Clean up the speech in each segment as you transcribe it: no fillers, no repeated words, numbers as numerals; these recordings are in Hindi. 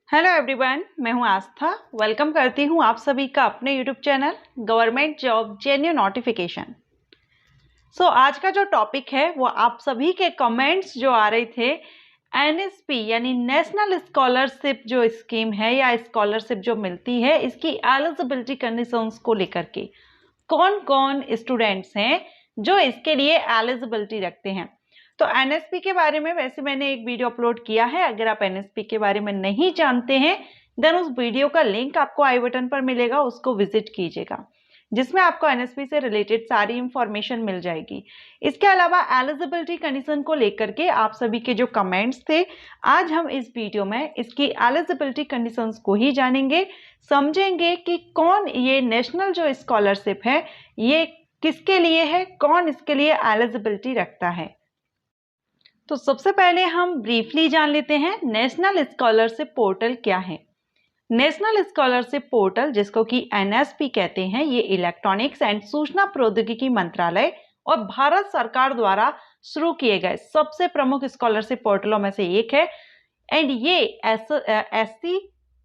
हेलो एवरीवन, मैं हूं आस्था। वेलकम करती हूं आप सभी का अपने YouTube channel government job genuine notification. आज का जो टॉपिक है वो आप सभी के कमेंट्स जो आ रहे थे, एनएसपी यानी नेशनल स्कॉलरशिप जो स्कीम है या स्कॉलरशिप जो मिलती है, इसकी एलिजिबिलिटी कंडीशंस को लेकर के कौन कौन स्टूडेंट्स हैं जो इसके लिए एलिजिबिलिटी रखते हैं। तो एनएसपी के बारे में वैसे मैंने एक वीडियो अपलोड किया है। अगर आप एनएसपी के बारे में नहीं जानते हैं देन उस वीडियो का लिंक आपको आई बटन पर मिलेगा, उसको विजिट कीजिएगा, जिसमें आपको एनएसपी से रिलेटेड सारी इंफॉर्मेशन मिल जाएगी। इसके अलावा एलिजिबिलिटी कंडीशन को लेकर के आप सभी के जो कमेंट्स थे, आज हम इस वीडियो में इसकी एलिजिबिलिटी कंडीशंस को ही जानेंगे, समझेंगे कि कौन ये नेशनल जो स्कॉलरशिप है ये किसके लिए है, कौन इसके लिए एलिजिबिलिटी रखता है। तो सबसे पहले हम ब्रीफली जान लेते हैं नेशनल स्कॉलरशिप पोर्टल क्या है। नेशनल स्कॉलरशिप पोर्टल, जिसको कि एनएसपी कहते हैं, ये इलेक्ट्रॉनिक्स एंड सूचना प्रौद्योगिकी मंत्रालय और भारत सरकार द्वारा शुरू किए गए सबसे प्रमुख स्कॉलरशिप पोर्टलों में से एक है। एंड ये एससी,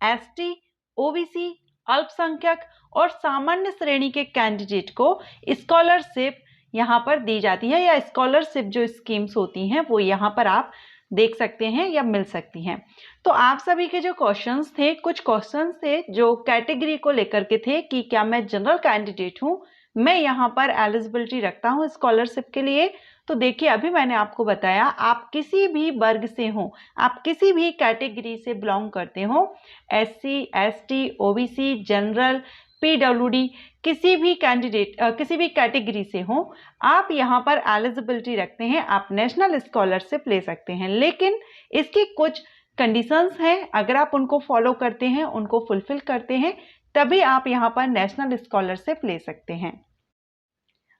एसटी, ओबीसी, अल्पसंख्यक और सामान्य श्रेणी के कैंडिडेट को स्कॉलरशिप यहाँ पर दी जाती है, या स्कॉलरशिप जो स्कीम्स होती हैं वो यहाँ पर आप देख सकते हैं या मिल सकती हैं। तो आप सभी के जो क्वेश्चंस थे, कुछ क्वेश्चंस थे जो कैटेगरी को लेकर के थे कि क्या मैं जनरल कैंडिडेट हूँ, मैं यहाँ पर एलिजिबिलिटी रखता हूँ स्कॉलरशिप के लिए। तो देखिए, अभी मैंने आपको बताया आप किसी भी वर्ग से हो, आप किसी भी कैटेगरी से बिलोंग करते हो, SC, ST, OBC, general, PWD, किसी भी कैंडिडेट किसी भी कैटेगरी से हो, आप यहाँ पर एलिजिबिलिटी रखते हैं, आप नेशनल स्कॉलरशिप ले सकते हैं। लेकिन इसकी कुछ कंडीशंस हैं, अगर आप उनको फॉलो करते हैं, उनको फुलफिल करते हैं, तभी आप यहाँ पर नेशनल स्कॉलरशिप ले सकते हैं।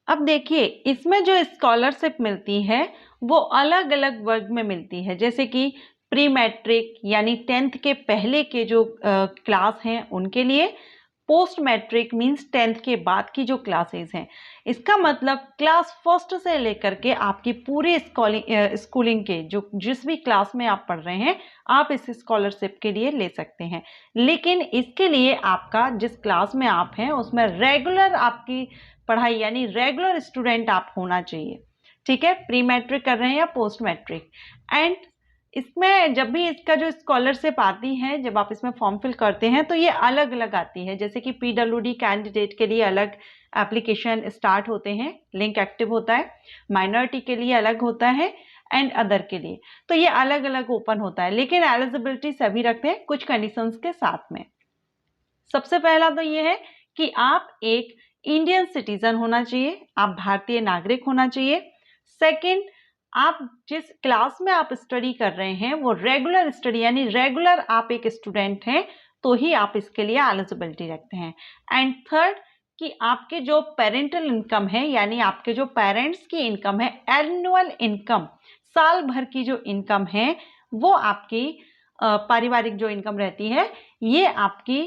अब देखिए, इसमें जो स्कॉलरशिप मिलती है वो अलग अलग वर्ग में मिलती है, जैसे कि प्री मैट्रिक यानी 10th के पहले के जो क्लास हैं उनके लिए, पोस्ट मैट्रिक मींस 10th के बाद की जो क्लासेस हैं, इसका मतलब क्लास फर्स्ट से लेकर के आपकी पूरी स्कूलिंग के जो जिस भी क्लास में आप पढ़ रहे हैं, आप इस स्कॉलरशिप के लिए ले सकते हैं। लेकिन इसके लिए आपका जिस क्लास में आप हैं उसमें रेगुलर आपकी पढ़ाई यानी रेगुलर स्टूडेंट आप होना चाहिए। ठीक है, प्री मैट्रिक कर रहे हैं या पोस्ट मैट्रिक। एंड इसमें जब भी इसका जो स्कॉलरशिप आती है, जब आप इसमें फॉर्म फिल करते हैं तो ये अलग अलग आती है। जैसे कि पीडब्ल्यूडी कैंडिडेट के लिए अलग एप्लीकेशन स्टार्ट होते हैं, लिंक एक्टिव होता है, माइनॉरिटी के लिए अलग होता है एंड अदर के लिए, तो ये अलग अलग ओपन होता है। लेकिन एलिजिबिलिटी सभी रखते हैं कुछ कंडीशंस के साथ में। सबसे पहला तो ये है कि आप एक इंडियन सिटीजन होना चाहिए, आप भारतीय नागरिक होना चाहिए। सेकंड, आप जिस क्लास में आप स्टडी कर रहे हैं वो रेगुलर स्टडी यानी रेगुलर आप एक स्टूडेंट हैं, तो ही आप इसके लिए एलिजिबिलिटी रखते हैं। एंड थर्ड, कि आपके जो पेरेंटल इनकम है यानी आपके जो पेरेंट्स की इनकम है, एनुअल इनकम, साल भर की जो इनकम है, वो आपकी पारिवारिक जो इनकम रहती है, ये आपकी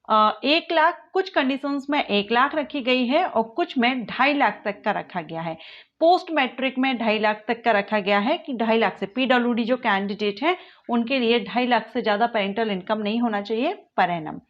1 लाख, कुछ कंडीशंस में 1 लाख रखी गई है और कुछ में 2.5 लाख तक का रखा गया है। पोस्ट मैट्रिक में 2.5 लाख तक का रखा गया है कि 2.5 लाख से पीडब्ल्यूडी जो कैंडिडेट हैं उनके लिए 2.5 लाख से ज़्यादा पेरेंटल इनकम नहीं होना चाहिए पर एनम।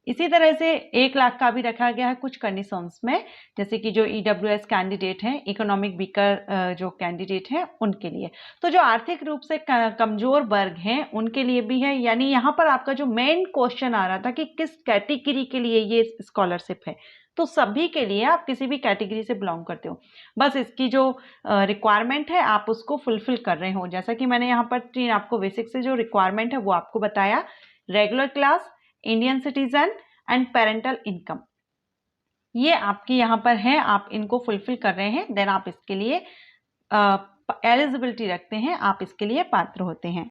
इसी तरह से 1 लाख का भी रखा गया है कुछ कंडीशंस में, जैसे कि जो ईडब्ल्यूएस कैंडिडेट हैं, इकोनॉमिक वीकर जो कैंडिडेट हैं उनके लिए। तो जो आर्थिक रूप से कमजोर वर्ग हैं उनके लिए भी है। यानी यहाँ पर आपका जो मेन क्वेश्चन आ रहा था कि किस कैटेगरी के लिए ये स्कॉलरशिप है, तो सभी के लिए, आप किसी भी कैटेगरी से बिलोंग करते हो, बस इसकी जो रिक्वायरमेंट है आप उसको फुलफिल कर रहे हो। जैसा कि मैंने यहाँ पर 3 आपको बेसिक से जो रिक्वायरमेंट है वो आपको बताया, regular class, Indian citizen and parental income, ये आपकी यहाँ पर है, आप इनको फुलफिल कर रहे हैं, देन आप इसके लिए एलिजिबिलिटी रखते हैं, आप इसके लिए पात्र होते हैं।